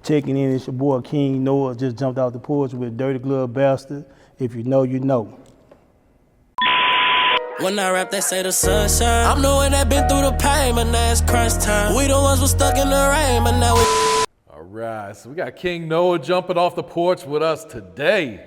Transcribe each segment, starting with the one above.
Checking in, it's your boy King Noah. Just jumped out the porch with Dirty Glove Bastard. If you know, you know. When I rap, they say the sunshine. I'm the one that been through the pain, but now it's crunch time. We the ones who stuck in the rain, but now we... All right, so we got King Noah jumping off the porch with us today.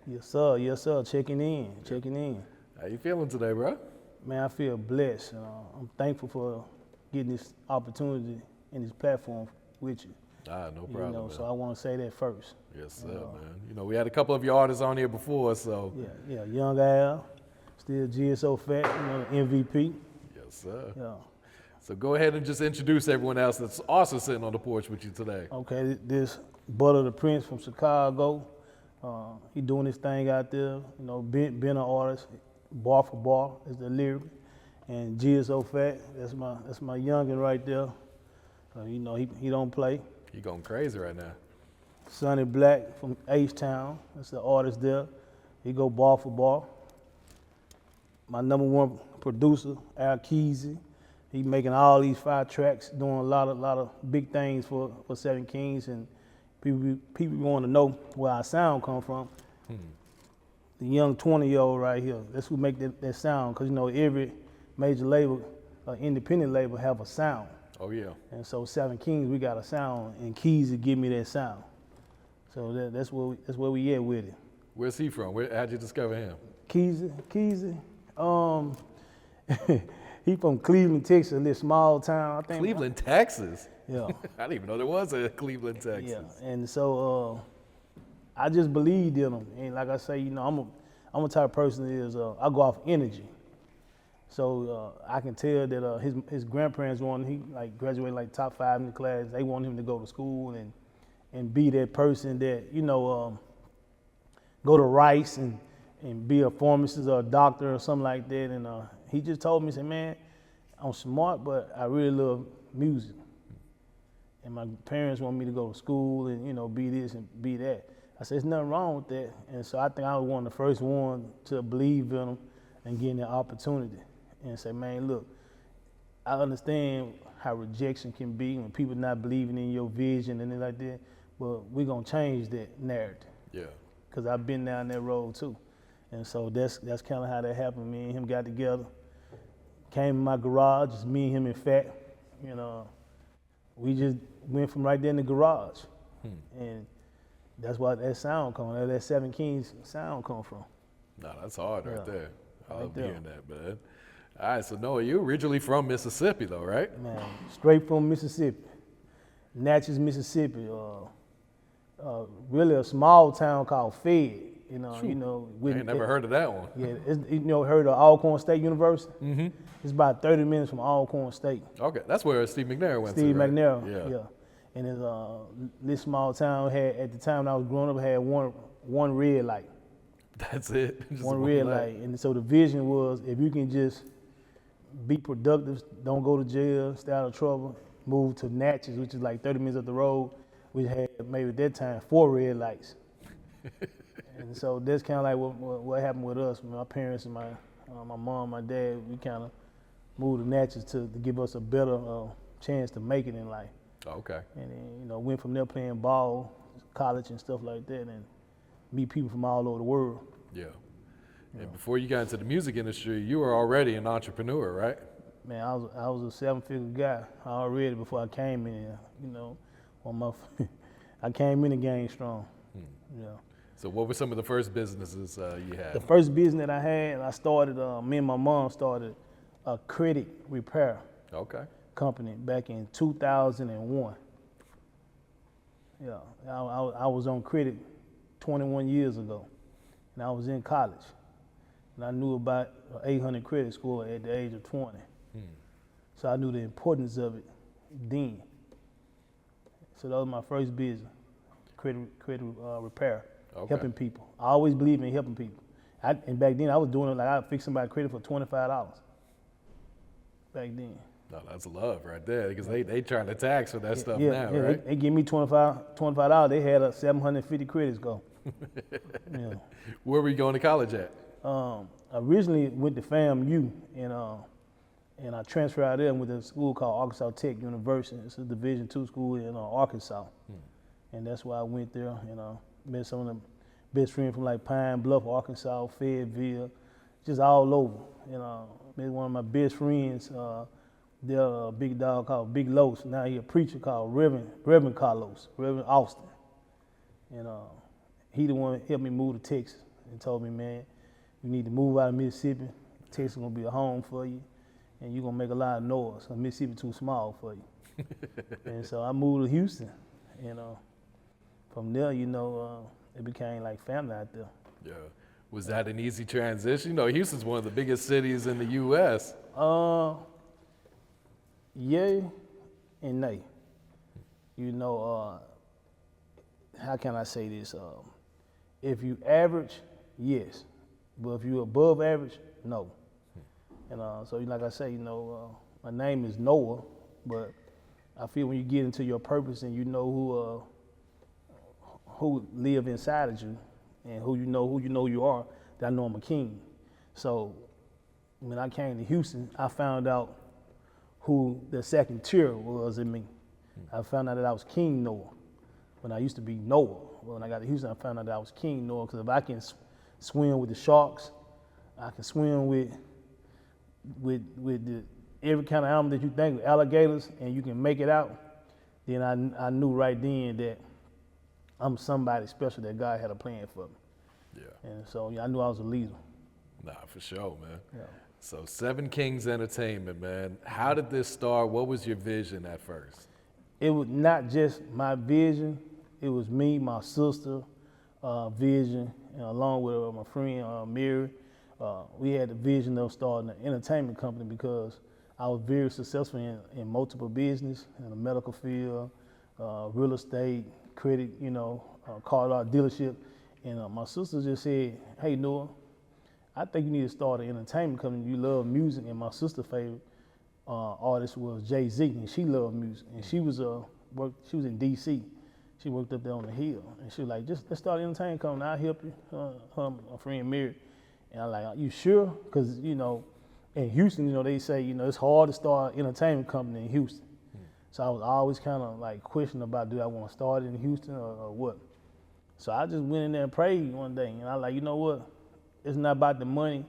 Yes, sir. Yes, sir. Checking in. How you feeling today, bro? Man, I feel blessed. I'm thankful for getting this opportunity and this platform with you. No problem, man. So I want to say that first. Yes, sir, man. We had a couple of your artists on here before, so. Yeah, Young Al, still JSO Fat, MVP. Yes, sir. Yeah. So go ahead and just introduce everyone else that's also sitting on the porch with you today. Okay, this Butter the Prince from Chicago. He doing his thing out there. Been an artist, bar for bar is the lyric. And JSO Fat, that's my youngin' right there. He don't play. He going crazy right now. Sonny Black from H-Town, that's the artist there. He go bar for bar. My #1 producer, Keezy. He making all these 5 tracks, doing a lot of big things for 7 Kings, and people want to know where our sound come from. The young 20-year-old right here, that's who make that sound, because every major label, independent label have a sound. Oh yeah. And so 7 Kings, we got a sound, and Keezy give me that sound. So that's where we at with it. Where's he from? How'd you discover him? Keezy, he from Cleveland, Texas, a little small town. I think. Cleveland, Texas? Yeah. I didn't even know there was a Cleveland, Texas. Yeah, and so I just believed in him. And like I say, I'm a type of person that is, I go off energy. So I can tell that his grandparents wanted he graduated like top 5 in the class. They want him to go to school and be that person that go to Rice and be a pharmacist or a doctor or something like that. And he just told me, he said, man, I'm smart, but I really love music. And my parents want me to go to school and be this and be that. I said, there's nothing wrong with that. And so I think I was one of the first ones to believe in him and getting that opportunity. And say, man, look, I understand how rejection can be when people not believing in your vision and things like that, but we're gonna change that narrative. Yeah. Cause I've been down that road too. And so that's kind of how that happened. Me and him got together, came in my garage, just me and him and Phat. We just went from right there in the garage. And that's why that sound that 7 Kings sound come from. No, that's hard right there. I love there. hearing that, man. All right, so Noah, you're originally from Mississippi though, right? Man, straight from Mississippi. Natchez, Mississippi. Really a small town called Phat. I ain't never heard of that one. Yeah, heard of Alcorn State University? Mm-hmm. It's about 30 minutes from Alcorn State. Okay, that's where Steve McNair went to, Steve right? McNair, yeah. And it's this small town at the time when I was growing up, had one red light. That's it? Just one red light. And so the vision was, if you can just be productive, don't go to jail, stay out of trouble, move to Natchez, which is like 30 minutes up the road. We had maybe at that time 4 red lights. And so that's kind of like what happened with us. My parents and my mom, my dad, we kind of moved to Natchez to give us a better chance to make it in life. Okay. And then, went from there playing ball, college and stuff like that, and meet people from all over the world. Yeah. And before you got into the music industry, you were already an entrepreneur, right? Man, I was a 7-figure guy already before I came in. I came in the game strong. Yeah. So what were some of the first businesses you had? The first business that I had, I started. Me and my mom started a credit repair company back in 2001. Yeah, I was on credit 21 years ago, and I was in college. And I knew about 800 credit score at the age of 20. So I knew the importance of it then. So that was my first business, credit repair, helping people. I always believed in helping people. And back then I was doing it like I'd fix somebody's credit for $25 back then. No, that's love right there, because they trying to tax for that stuff now, right? They give me $25. They had a 750 credit score. Yeah. Where were you going to college at? Originally went to FAMU, and I transferred out there with a school called Arkansas Tech University. It's a Division II school in Arkansas. and that's why I went there. Met some of the best friends from like Pine Bluff, Arkansas, Fayetteville, just all over. Met one of my best friends. They're a big dog called Big Los. Now he a preacher called Reverend Carlos, Reverend Austin. And he the one that helped me move to Texas and told me, man, you need to move out of Mississippi. Texas gonna be a home for you, and you're gonna make a lot of noise. Mississippi too small for you. And so I moved to Houston. From there, it became like family out there. Yeah. Was that an easy transition? Houston's one of the biggest cities in the U.S. Yay and nay. How can I say this? If you average, yes. But if you're above average, no. And so like I say, my name is Noah, but I feel when you get into your purpose and you know who live inside of you and who you know you are, that I know I'm a king. So when I came to Houston, I found out who the second tier was in me. I found out that I was King Noah when I used to be Noah. When I got to Houston, I found out that I was King Noah, because if I can swim with the sharks, I can swim with every kind of animal that you think, with alligators, and you can make it out, then I knew right then that I'm somebody special, that God had a plan for me. Yeah. And so I knew I was a leader. Nah, for sure, man. Yeah. So 7 Kings Entertainment, man. How did this start? What was your vision at first? It was not just my vision. It was me, my sister, vision, and along with my friend Mary. We had the vision of starting an entertainment company because I was very successful in multiple business, in the medical field, real estate, credit, car lot dealership. And my sister just said, hey, Noah, I think you need to start an entertainment company. You love music, and my sister's favorite artist was Jay-Z, and she loved music. And she was in D.C. She worked up there on the Hill, and she was like, just let's start an entertainment company. I'll help you. My friend Mary, and I'm like, are you sure? Because in Houston, they say it's hard to start an entertainment company in Houston. So I was always kind of like questioning about, do I want to start it in Houston or what? So I just went in there and prayed one day, and I was like, you know what? It's not about the money.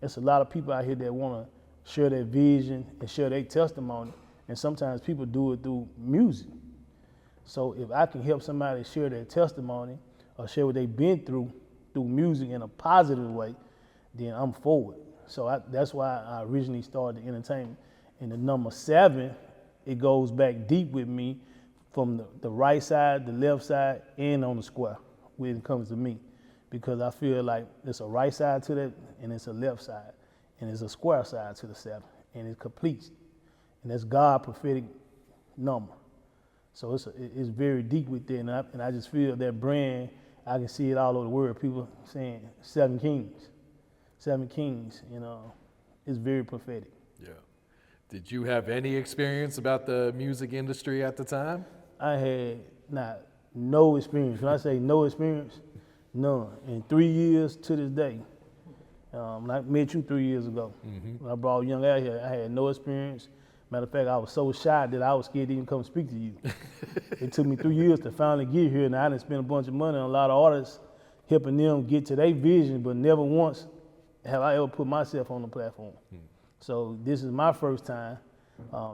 It's a lot of people out here that want to share their vision and share their testimony, and sometimes people do it through music. So if I can help somebody share their testimony or share what they've been through music in a positive way, then I'm for it. So that's why I originally started the entertainment. And the number 7, it goes back deep with me from the right side, the left side, and on the square when it comes to me. Because I feel like there's a right side to that, and it's a left side, and there's a square side to the 7, and it completes. And that's God's prophetic number. So it's very deep with that, and I just feel that brand, I can see it all over the world. People saying 7 kings, 7 kings, it's very prophetic. Yeah. Did you have any experience about the music industry at the time? I had no experience. When I say no experience, none. In 3 years to this day, when I met you 3 years ago, when I brought Young out here, I had no experience. Matter of fact, I was so shy that I was scared to even come speak to you. It took me 3 years to finally get here, and I didn't spend a bunch of money on a lot of artists, helping them get to their vision, but never once have I ever put myself on the platform. So this is my first time.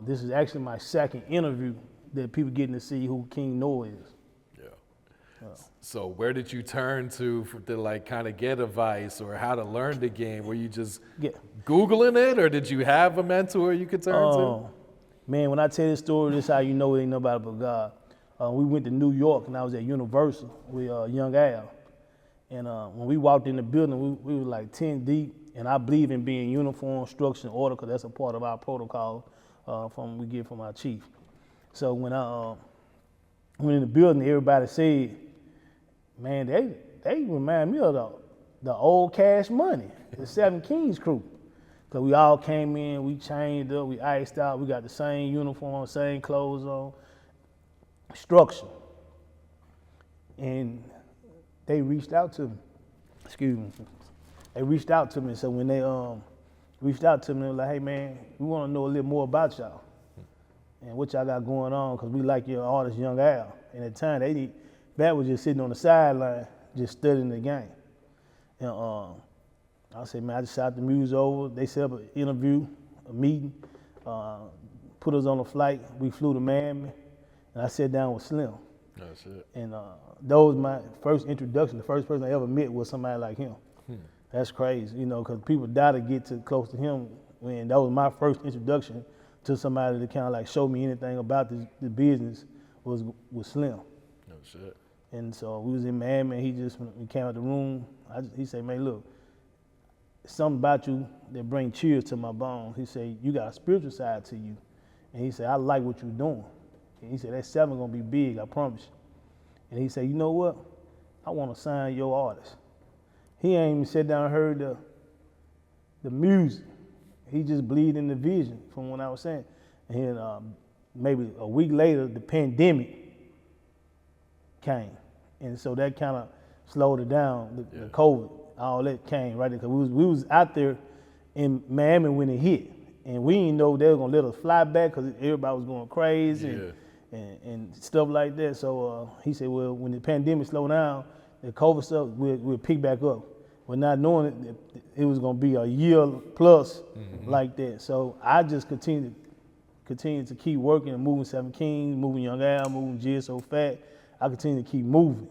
This is actually my second interview that people getting to see who King Noah is. So where did you turn to like kind of get advice or how to learn the game? Were you just Googling it, or did you have a mentor you could turn to? Man, when I tell this story, this is how you know it ain't nobody but God. We went to New York, and I was at Universal with Young Al. And when we walked in the building, we were like 10 deep, and I believe in being uniform, structure, and order, because that's a part of our protocol we get from our chief. So when I went in the building, everybody said, man, they remind me of the old Cash Money, the 7 Kings crew. Because we all came in, we changed up, we iced out, we got the same uniform, same clothes on, structure. And they reached out to me. Excuse me. They reached out to me. So when they reached out to me, they were like, hey man, we want to know a little more about y'all and what y'all got going on, because we like your artist, Young Al. And at the time, Phat was just sitting on the sideline, just studying the game. And I said, man, I just shot the music over. They set up an interview, a meeting, put us on a flight. We flew to Miami, and I sat down with Slim. That's it. And that was my first introduction. The first person I ever met was somebody like him. That's crazy, you know, because people die to get too close to him. When that was my first introduction to somebody to kind of like show me anything about the business was Slim. No shit. And so we was in Miami, and when we came out the room, he said, man, look, something about you that bring chills to my bones. He said, you got a spiritual side to you. And he said, I like what you're doing. And he said, that 7 gonna be big, I promise you. And he said, you know what? I wanna sign your artist. He ain't even sat down and heard the music. He just believed in the vision from what I was saying. And then maybe a week later, the pandemic came. And so that kind of slowed it down, the COVID, all that came right there. Because we was out there in Miami when it hit. And we didn't know they were gonna let us fly back because everybody was going crazy and stuff like that. So he said, well, when the pandemic slowed down, the COVID stuff, we'll pick back up. But not knowing it was gonna be a year plus like that. So I just continued to keep working and moving 7 Kings, moving Young Al, moving JSO Fat. I continued to keep moving.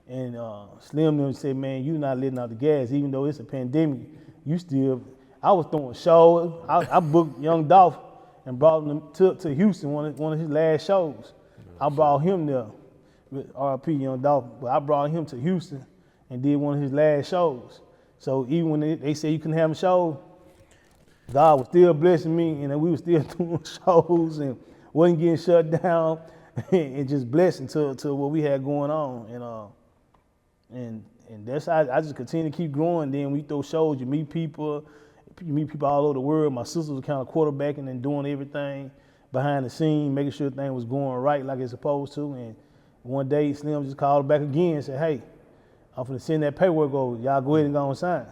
And Slim them said, man, you not letting out the gas, even though it's a pandemic, you still, I was throwing shows. I booked Young Dolph and brought him to Houston, one of his last shows. I brought him there with RP Young Dolph, but I brought him to Houston and did one of his last shows. So even when they said you couldn't have a show, God was still blessing me, and we were still doing shows and wasn't getting shut down, and just blessing to what we had going on. And that's how I just continue to keep growing. Then we throw shows, you meet people all over the world. My sisters were kind of quarterbacking and doing everything behind the scene, making sure everything was going right like it's supposed to. And one day Slim just called back again and said, hey, I'm finna send that paperwork over. Y'all go ahead and go and sign.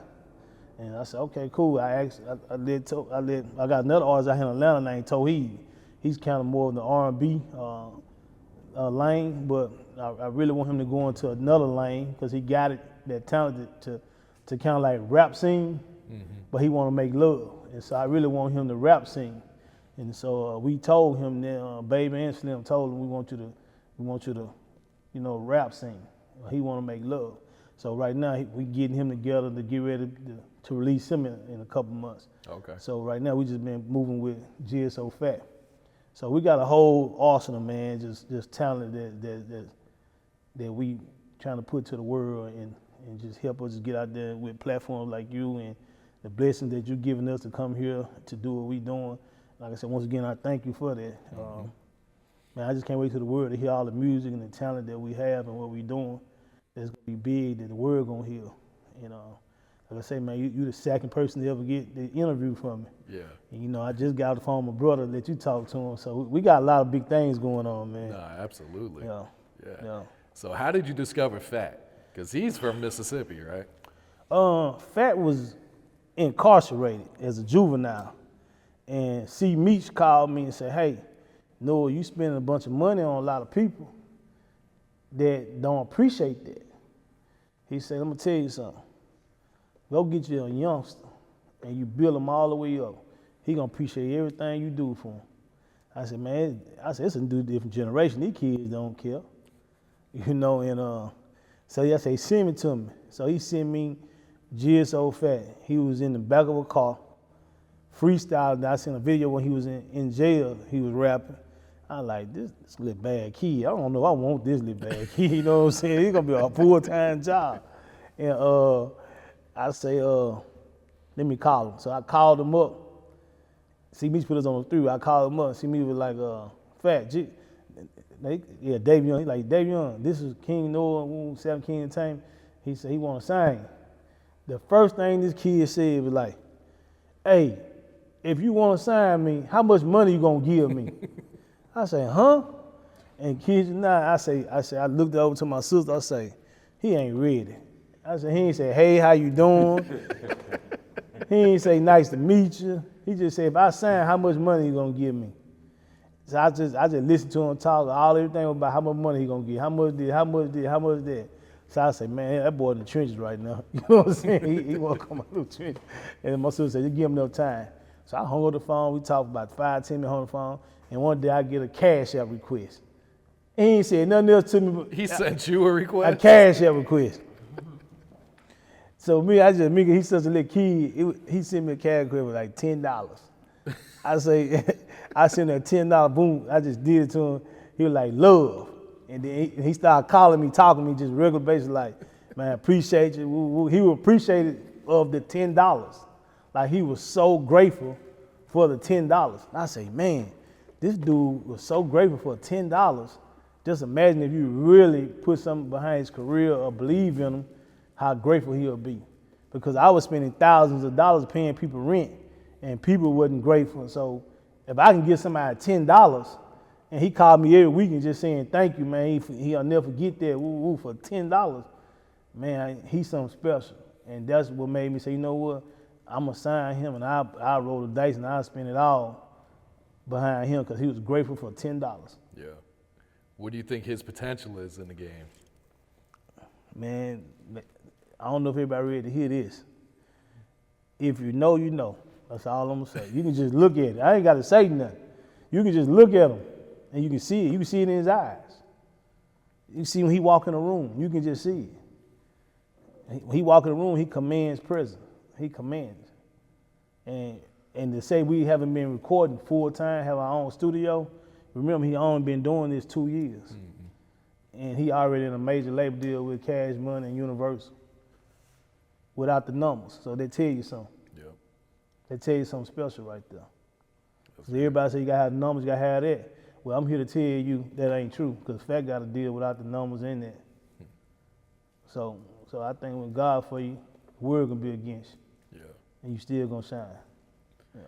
And I said, okay, cool. I got another artist out here in Atlanta named Toheed. He's kind of more of the R&B lane, but I really want him to go into another lane because he got that talent to kind of like rap sing, but he want to make love. And so I really want him to rap sing. And so we told him that, Baby and Slim told him we want you to, rap sing. He want to make love. So right now we getting him together to get ready to release him in a couple months. Okay. So right now we just been moving with JSO Fat. So we got a whole arsenal, man, just talent that we trying to put to the world and just help us get out there with platforms like you and the blessing that you're giving us to come here to do what we doing. Like I said, once again, I thank you for that. Man, I just can't wait till the world to hear all the music and the talent that we have and what we doing. That's gonna be big that the world gonna hear. Like I say, man, you the second person to ever get the interview from me. Yeah. And I just got off the phone with my brother, let you talk to him. So we got a lot of big things going on, man. Nah, absolutely. Yeah. So how did you discover Phat? Because he's from Mississippi, right? Phat was incarcerated as a juvenile. And C. Meach called me and said, hey, Noah, you spending a bunch of money on a lot of people that don't appreciate that. He said, I'm gonna tell you something. Go get you a youngster and you build him all the way up. He gonna appreciate everything you do for him. I said, man, it's a different generation. These kids don't care. So I said, send it to me. So he sent me JSO Fat. He was in the back of a car, freestyling. I seen a video when he was in jail, he was rapping. I like, this little bad kid. I don't know, I want this little bad kid, you know what I'm saying? It's gonna be a full-time job. And I say, let me call him. So I called him up. See me put us on the 3. I called him up. See me was like, Phat, Dave Young. He like, Dave Young, this is King Noah, 7 King Entertainment. He said he wanna sing. The first thing this kid said was like, hey, if you wanna sign me, how much money you gonna give me? I say, huh? And kids not, I looked over to my sister, I say, he ain't ready. I said, he ain't say, hey, how you doing? He ain't say, nice to meet you. He just said, if I sign, how much money you gonna give me? So I just listened to him talk, everything about how much money he gonna get, how much that. So I say, man, that boy in the trenches right now. You know what I'm saying? He won't come out of the trenches. And my sister said, you give him enough time. So I hung up the phone. We talked about 5-10 minutes on the phone. And one day I get a cash app request. He ain't said nothing else to me. But he sent you a request? A cash app request. So he's such a little kid. He sent me a cash request with like $10. I say, I sent him a $10, boom. I just did it to him. He was like, love. And then he started calling me, talking to me, just regular basis, like, man, appreciate you. He was appreciated of the $10. Like, he was so grateful for the $10. And I say, man, this dude was so grateful for $10. Just imagine if you really put something behind his career or believe in him, how grateful he'll be. Because I was spending thousands of dollars paying people rent, and people wasn't grateful. So if I can give somebody $10, and he called me every week and just saying, thank you, man, he'll never forget that, for $10, man, he's something special. And that's what made me say, you know what, I'm going to sign him, and I roll the dice, and I'll spend it all behind him, because he was grateful for $10. Yeah. What do you think his potential is in the game? Man, I don't know if everybody ready to hear this. If you know, you know. That's all I'm going to say. You can just look at it. I ain't got to say nothing. You can just look at him. And you can see it. You can see it in his eyes. You see when he walk in a room, you can just see it. When he walk in a room, he commands presence. He commands. And to say we haven't been recording full time, have our own studio, remember he only been doing this 2 years. Mm-hmm. And he already in a major label deal with Cash Money and Universal without the numbers. So they tell you something. Yep. They tell you something special right there. So everybody say you gotta have the numbers, you gotta have that. Well, I'm here to tell you that ain't true, because Phat got to deal without the numbers in that. So I think when God for you, the world gonna be against you. Yeah. And you still gonna shine. Yeah.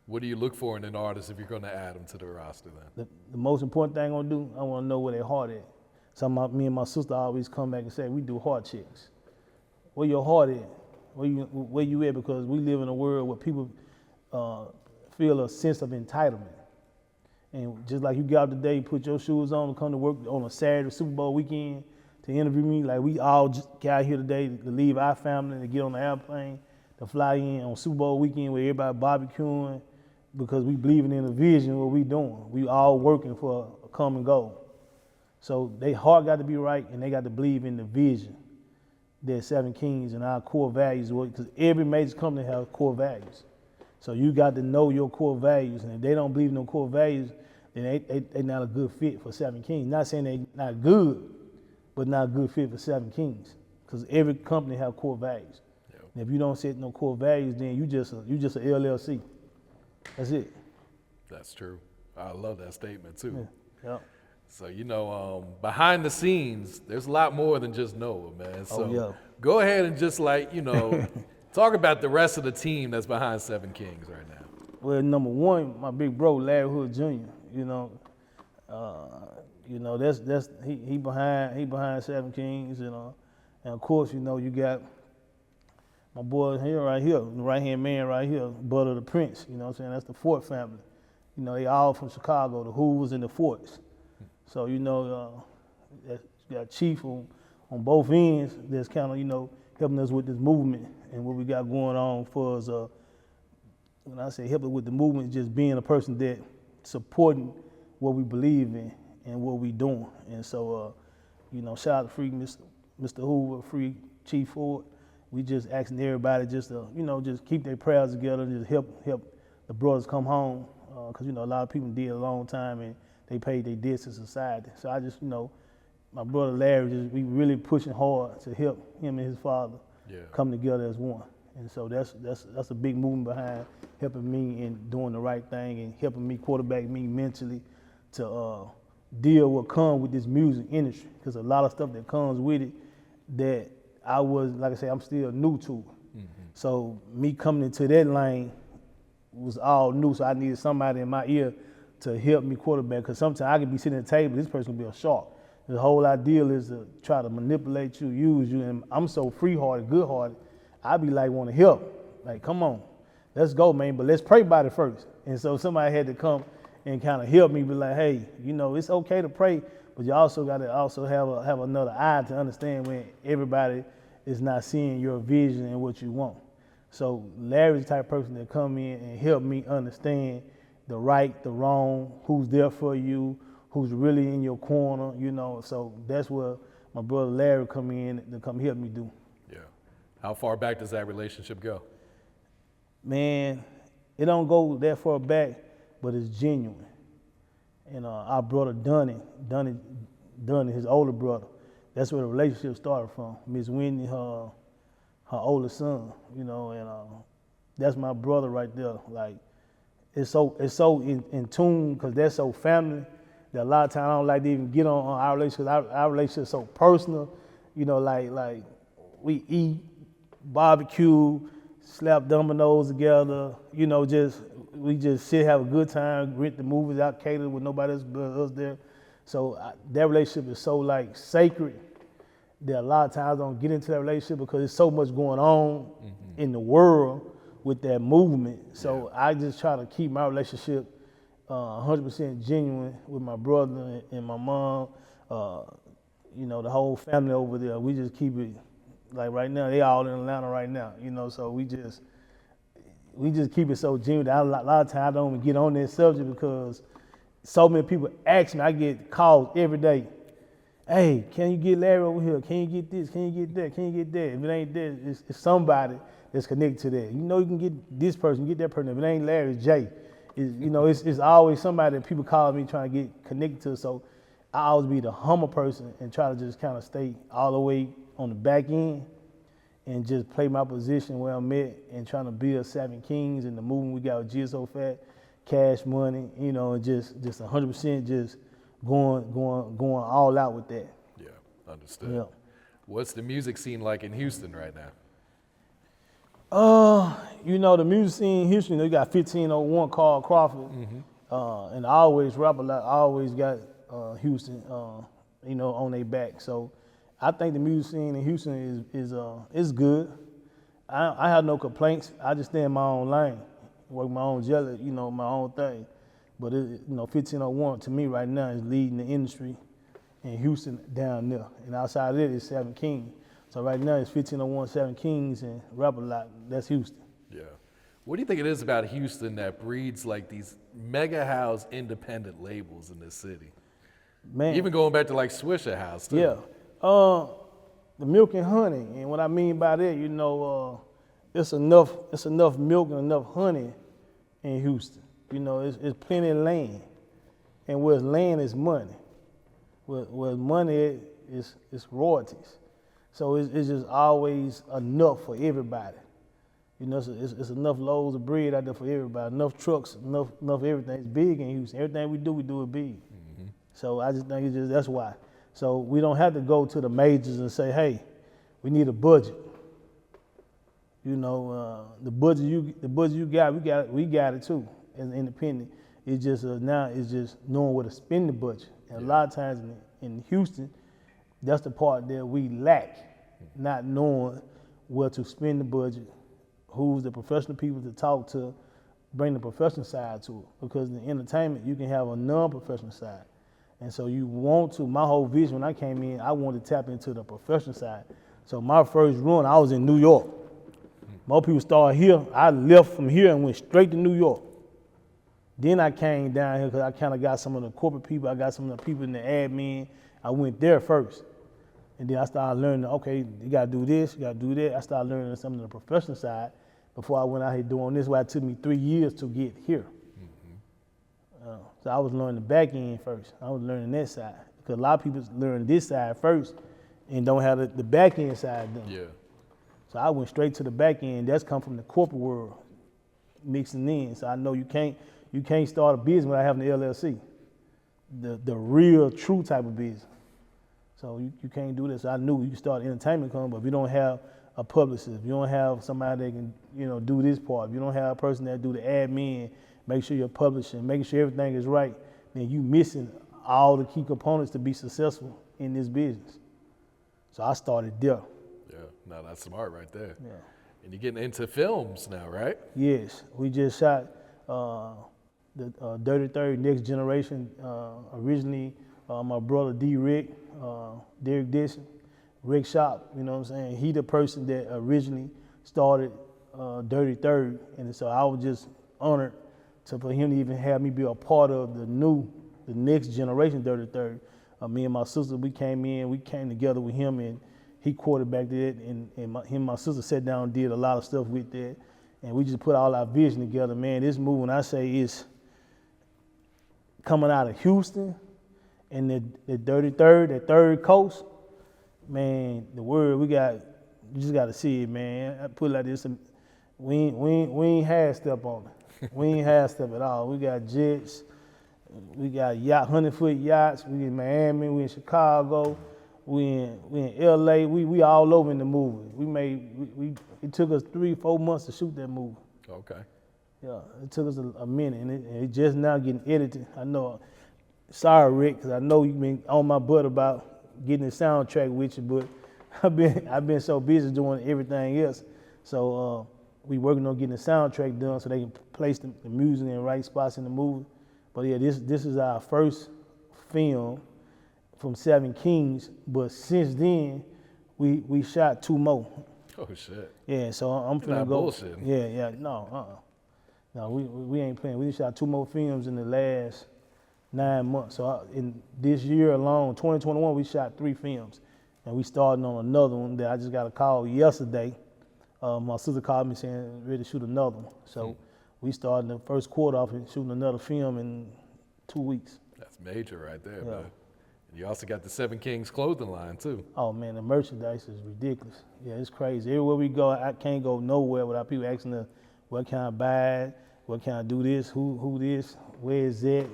What do you look for in an artist if you're gonna add them to the roster then? The most important thing I'm gonna do, I wanna know where their heart at. So me and my sister always come back and say, we do heart checks. Where your heart at? Where you at? Because we live in a world where people feel a sense of entitlement. And just like you get out today, you put your shoes on and come to work on a Saturday, Super Bowl weekend to interview me, like we all just got here today to leave our family, to get on the airplane, to fly in on Super Bowl weekend where everybody barbecuing, because we believing in the vision, what we doing. We all working for a common goal. So their heart got to be right, and they got to believe in the vision. There's 7 Kings and our core values, because every major company has core values. So you got to know your core values, and if they don't believe in those core values, then they not a good fit for 7 Kings. Not saying they not good, but not a good fit for 7 Kings, because every company have core values. Yep. And if you don't set no core values, then you just a LLC. That's it. That's true. I love that statement too. Yeah. Yep. So behind the scenes, there's a lot more than just Noah, man. So go ahead and just talk about the rest of the team that's behind 7 Kings right now. Well, number one, my big bro, Larry Hood Jr. That's he behind 7 Kings, and of course, you got my boy right here, the right-hand man right here, Butter the Prince. You know what I'm saying? That's the Fort family. They all from Chicago, the Hoovers and the Forts. So you got Chief on both ends that's kind of helping us with this movement and what we got going on for us. When I say helping with the movement, just being a person that supporting what we believe in and what we doing. And so, shout out to free Mr. Hoover, free Chief Ford. We just asking everybody just to, just keep their prayers together and just help the brothers come home. Because, a lot of people did a long time and they paid their debts to society. So I just, my brother Larry, we really pushing hard to help him and his father come together as one. And so that's a big movement behind helping me in doing the right thing and helping me quarterback me mentally to deal with come with this music industry. Because a lot of stuff that comes with it that I was, like I say, I'm still new to. Mm-hmm. So me coming into that lane was all new. So I needed somebody in my ear to help me quarterback. Because sometimes I could be sitting at the table, this person can be a shark. The whole idea is to try to manipulate you, use you, and I'm so free-hearted, good-hearted, I be like, want to help. Like, come on, let's go, man, but let's pray about it first. And so somebody had to come and kind of help me be like, hey, you know, it's okay to pray, but you also got to also have another eye to understand when everybody is not seeing your vision and what you want. So Larry's the type of person that come in and help me understand the right, the wrong, who's there for you, who's really in your corner, you know. So that's where my brother Larry come in to come help me do. Yeah. How far back does that relationship go? Man, it don't go that far back, but it's genuine. And our brother Dunny, his older brother, that's where the relationship started from. Miss Whitney, her older son, you know, and that's my brother right there. Like, it's so in tune because they're so family that a lot of times I don't like to even get on our relationship. Our relationship is so personal, you know, like we eat, barbecue, slap dominoes together, you know, we just sit, have a good time, rent the movies out, cater with nobody else but us there. So that relationship is so like sacred that a lot of times I don't get into that relationship because there's so much going on in the world with that movement. So I just try to keep my relationship 100% genuine with my brother and my mom, you know, the whole family over there. We just keep it, like right now, they all in Atlanta right now, you know, so we just keep it so genuine that a lot of times I don't even get on that subject because so many people ask me, I get calls every day. Hey, can you get Larry over here? Can you get this? Can you get that? Can you get that? If it ain't that, it's somebody that's connected to that. You know, you can get this person, get that person. If it ain't Larry, it's Jay. You know, it's always somebody that people call me trying to get connected to. So I always be the humble person and try to just kind of stay all the way on the back end and just play my position where I'm at and trying to build 7 Kings and the movement we got with JSO Fat, Cash Money, you know, and just 100% just going all out with that. Yeah, understood. Yeah. What's the music scene like in Houston right now? You know, the music scene in Houston, you got 1501 Carl Crawford, and I always rap a lot. I always got Houston, you know, on their back. So I think the music scene in Houston is good. I have no complaints. I just stay in my own lane, work my own jelly, you know, my own thing. But you know, 1501 to me right now is leading the industry in Houston down there, and outside of it is 7 Kings. So right now it's 1501, 7 Kings, and rap a lot. That's Houston. Yeah. What do you think it is about Houston that breeds like these mega house independent labels in this city? Man, Even going back to like Swisher House too. yeah. The milk and honey, and what I mean by that, you know, it's enough milk and enough honey in Houston. You know, it's plenty of land, and where land is money. Where money is royalties. So it's just always enough for everybody. You know, it's enough loads of bread out there for everybody, enough trucks, enough everything. It's big in Houston. Everything we do it big. So I just think that's why. So we don't have to go to the majors and say, hey, we need a budget. You know, the budget you got, we got it too as an independent. It's just now it's just knowing where to spend the budget. And a lot of times in Houston, that's the part that we lack, not knowing where to spend the budget, who's the professional people to talk to, bring the professional side to it. Because in entertainment, you can have a non-professional side. And so you want to, my whole vision when I came in, I wanted to tap into the professional side. So my first run, I was in New York. Most people start here. I left from here and went straight to New York. Then I came down here because I kind of got some of the corporate people. I got some of the people in the admin. I went there first. And then I started learning, okay, you got to do this, you got to do that. I started learning some of the professional side before I went out here doing this, why it took me 3 years to get here. So I was learning the back end first. I was learning that side. Because a lot of people learn this side first and don't have the back end side done. Yeah. So I went straight to the back end. That's come from the corporate world, mixing in. So I know you can't start a business without having the LLC, the real, true type of business. So you can't do this. So I knew you can start an entertainment company, but if you don't have a publicist, if you don't have somebody that can, you know, do this part, if you don't have a person that do the admin, make sure you're publishing, making sure everything is right, then you missing all the key components to be successful in this business. So I started there. Yeah, no, that's smart right there. Yeah. And you're getting into films now, right? Yes, we just shot the Dirty Third Next Generation. Originally, my brother D-Rick, Derek Dixon, Rick Shop, you know what I'm saying? He the person that originally started Dirty Third, and so I was just honored for him to even have me be a part of the next generation Dirty Third. Me and my sister, we came together with him, and he quarterbacked it, and him and my sister sat down and did a lot of stuff with that, and we just put all our vision together. Man, this move, when I say it's coming out of Houston and the Dirty Third, that Third Coast, man, the word you just got to see it, man. I put it like this, we ain't half step on it. We ain't half step at all. We got jets, we got 100-foot yachts. We in Miami, we in Chicago, we in LA. We all over in the movie. It took us 3-4 months to shoot that movie. Okay. Yeah, it took us a minute, and it just now getting edited. I know. Sorry, Rick, because I know you've been on my butt about getting the soundtrack with you, but I've been so busy doing everything else. So we working on getting the soundtrack done so they can place the music in the right spots in the movie. But yeah, this is our first film from Seven Kings. But since then, we shot 2 more. Oh shit. Yeah, so I'm finna not go. Bullshitting. Yeah, no, we ain't playing. We shot 2 more films in the last 9 months. So in this year alone, 2021, we shot 3 films, and we starting on another one that I just got a call yesterday. My sister called me saying ready to shoot another one. So we starting the first quarter off and shooting another film in 2 weeks. That's major right there, man. And you also got the Seven Kings clothing line too. Oh man, the merchandise is ridiculous. Yeah, it's crazy. Everywhere we go, I can't go nowhere without people asking us, what can I buy? What can I do this? Who this? Where is that?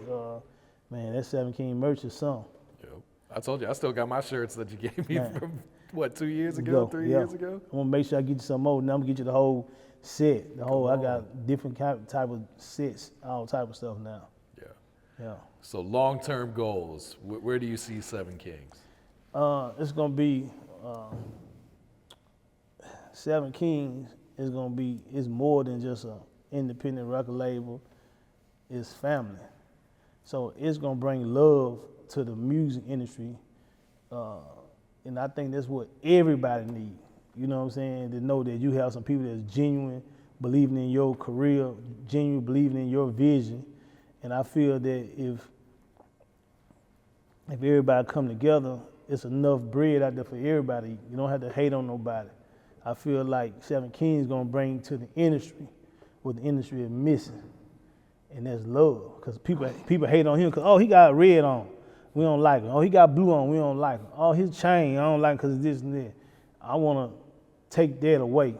Man, that Seven King merch is something. Yep. I told you, I still got my shirts that you gave me Man. from, what, 2 years ago, 3 years ago? I'm gonna make sure I get you some more. Now I'm gonna get you the whole set. I got different type of sets, all type of stuff now. Yeah. So long-term goals, where do you see Seven Kings? It's gonna be Seven Kings is more than just an independent record label. It's family. So it's gonna bring love to the music industry, and I think that's what everybody needs. You know what I'm saying? To know that you have some people that's genuine, believing in your career, genuine believing in your vision. And I feel that if everybody come together, it's enough bread out there for everybody. You don't have to hate on nobody. I feel like Seven Kings gonna bring to the industry what the industry is missing, and that's love. Because people hate on him because, oh, he got red on, we don't like him. Oh, he got blue on, we don't like him. Oh, his chain, I don't like him because of this and that. I want to take that away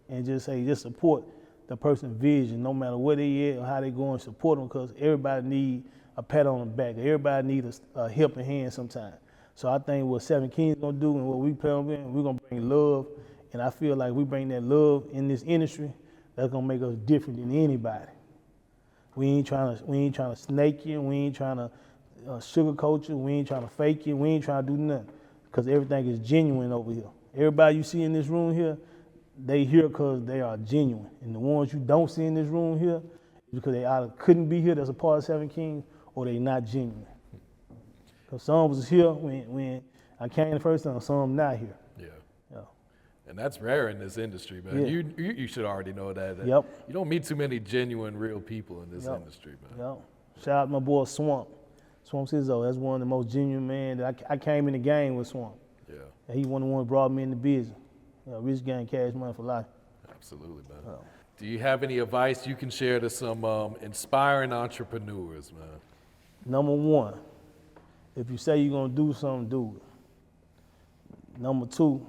and just say, just support the person's vision, no matter where they at or how they going, support them, because everybody need a pat on the back. Everybody need a helping hand sometimes. So I think what Seven Kings gonna do and what we plan on doing, we're gonna bring love, and I feel like we bring that love in this industry, that's gonna make us different than anybody. We ain't trying to snake you. We ain't trying to sugarcoat you. We ain't trying to fake you. We ain't trying to do nothing, because everything is genuine over here. Everybody you see in this room here, they here because they are genuine. And the ones you don't see in this room here, because they either couldn't be here, that's a part of Seven Kings, or they not genuine. Because some was here when I came the first time, some not here. Yeah. And that's rare in this industry, man. Yeah. You should already know that. Yep. You don't meet too many genuine, real people in this industry, man. Yep. Shout out to my boy Swamp Sizzo. That's one of the most genuine men that I came in the game with Swamp. Yeah. And he one of the ones brought me in the business. Rich gang, cash money for life. Absolutely, man. Do you have any advice you can share to some inspiring entrepreneurs, man? Number 1, if you say you're gonna do something, do it. Number 2,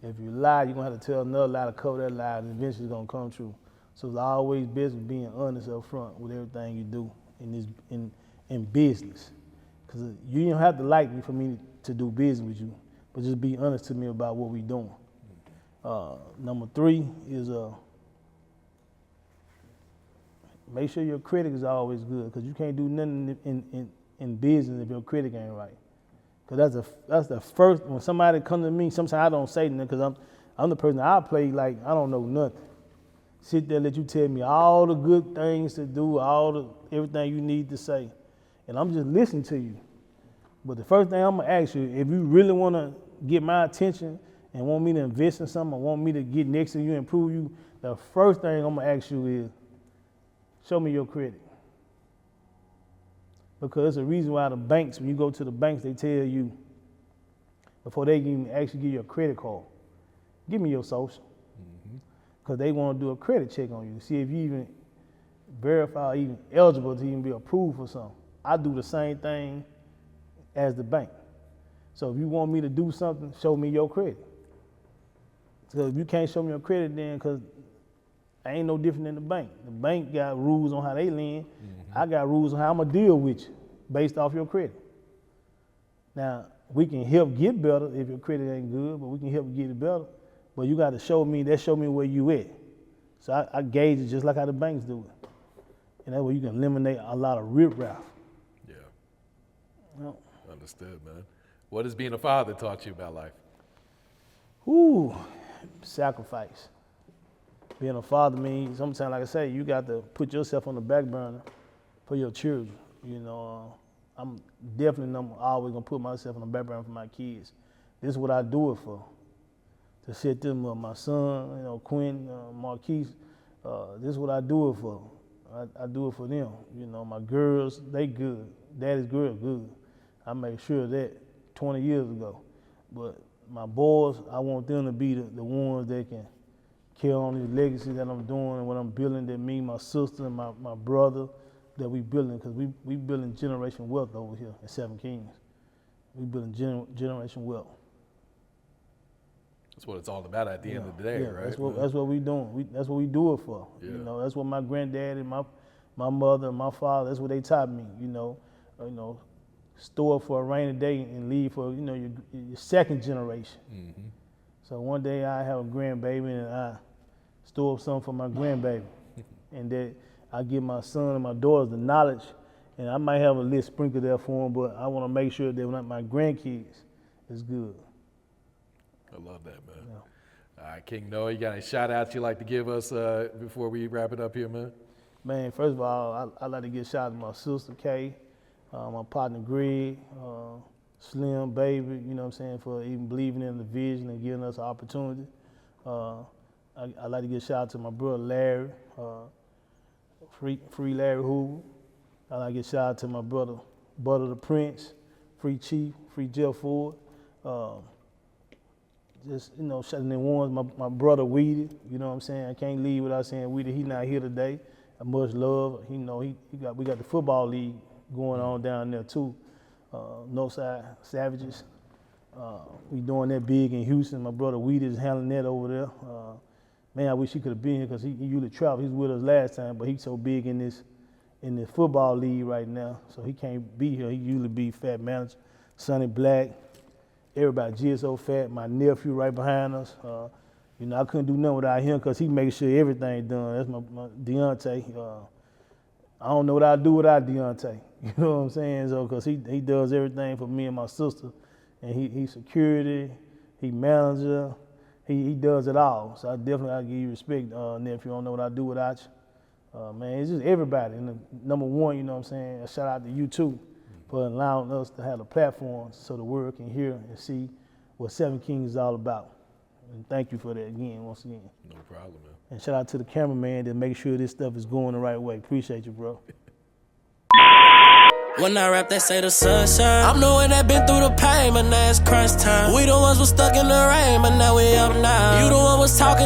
if you lie, you're gonna have to tell another lie to cover that lie, and eventually it's gonna come true. So it's always best being honest up front with everything you do in business. Because you don't have to like me for me to do business with you, but just be honest to me about what we're doing. Number 3 is make sure your critic is always good, because you can't do nothing in business if your critic ain't right. Because that's the first, when somebody comes to me, sometimes I don't say nothing because I'm the person I play like I don't know nothing. sit there, let you tell me all the good things to do, everything you need to say. And I'm just listening to you. But the first thing I'm gonna ask you, if you really wanna get my attention and want me to invest in something, or want me to get next to you and improve you, the first thing I'm gonna ask you is, show me your credit. Because there's a reason why the banks, when you go to the banks, they tell you, before they can even actually give you a credit card, give me your social. Because they want to do a credit check on you, see if you even verify or even eligible to even be approved for something. I do the same thing as the bank. So if you want me to do something, show me your credit. So if you can't show me your credit, then because I ain't no different than the bank. The bank got rules on how they lend. I got rules on how I'm gonna deal with you based off your credit. Now, we can help get better if your credit ain't good, but we can help get it better. But you got to show me where you at. So I gauge it just like how the banks do it. And that way you can eliminate a lot of riffraff. Yeah. No. Understood, man. What has being a father taught you about life? Ooh, sacrifice. Being a father means sometimes, like I say, you got to put yourself on the back burner for your children. You know, I'm definitely always gonna put myself on the back burner for my kids. This is what I do it for. To set them, my son, you know, Quinn, Marquise, this is what I do it for. I do it for them. You know, my girls, they good. Daddy's girl, good. I made sure of that 20 years ago. But my boys, I want them to be the ones that can carry on this legacy that I'm doing and what I'm building, that me, my sister, and my brother, that we building, because we building generation wealth over here in Seven Kings. We building generation wealth. That's what it's all about at the end of the day, right? That's what we doing. That's what we do it for. Yeah. You know, that's what my granddad and my mother and my father, that's what they taught me. You know, store for a rainy day and leave for your second generation. So one day I have a grandbaby and I store up something for my grandbaby, and that I give my son and my daughters the knowledge, and I might have a little sprinkle there for them, but I want to make sure that my grandkids is good. I love that, man. Yeah. All right, King Noah, you got any shout outs you'd like to give us before we wrap it up here, man? Man, first of all, I'd like to give a shout out to my sister, Kay, my partner, Greg, Slim, Baby, you know what I'm saying, for even believing in the vision and giving us an opportunity. I'd like to give a shout out to my brother, Larry, Free Larry Hoover. I'd like to give a shout out to my brother, Butter the Prince, Free Chief, Free Jeff Ford. Just, shutting in ones, my brother Weedy, you know what I'm saying? I can't leave without saying Weedy, he not here today. Much love. We got the football league going on down there too. Northside Savages. We doing that big in Houston. My brother Weedy is handling that over there. Man, I wish he could have been here because he usually traveled. He was with us last time, but he's so big in the football league right now, so he can't be here. He usually be Fat manager. Sonny Black. Everybody, JSO Fat, my nephew right behind us. I couldn't do nothing without him because he makes sure everything done. That's my Deontay. I don't know what I'd do without Deontay. You know what I'm saying? So, because he does everything for me and my sister. And he security, he manager, he does it all. So I definitely gotta give you respect, nephew. I don't know what I'd do without you. Man, it's just everybody. And number one, you know what I'm saying? A shout out to you too, for allowing us to have a platform so the world can hear and see what Seven Kings is all about. And thank you for that again, once again. No problem, man. And shout out to the cameraman that make sure this stuff is going the right way. Appreciate you, bro. When I rap, they say the sunshine. I'm the one that been through the pain, but now it's crunch time. We the ones was stuck in the rain, but now we up now. You the one was talking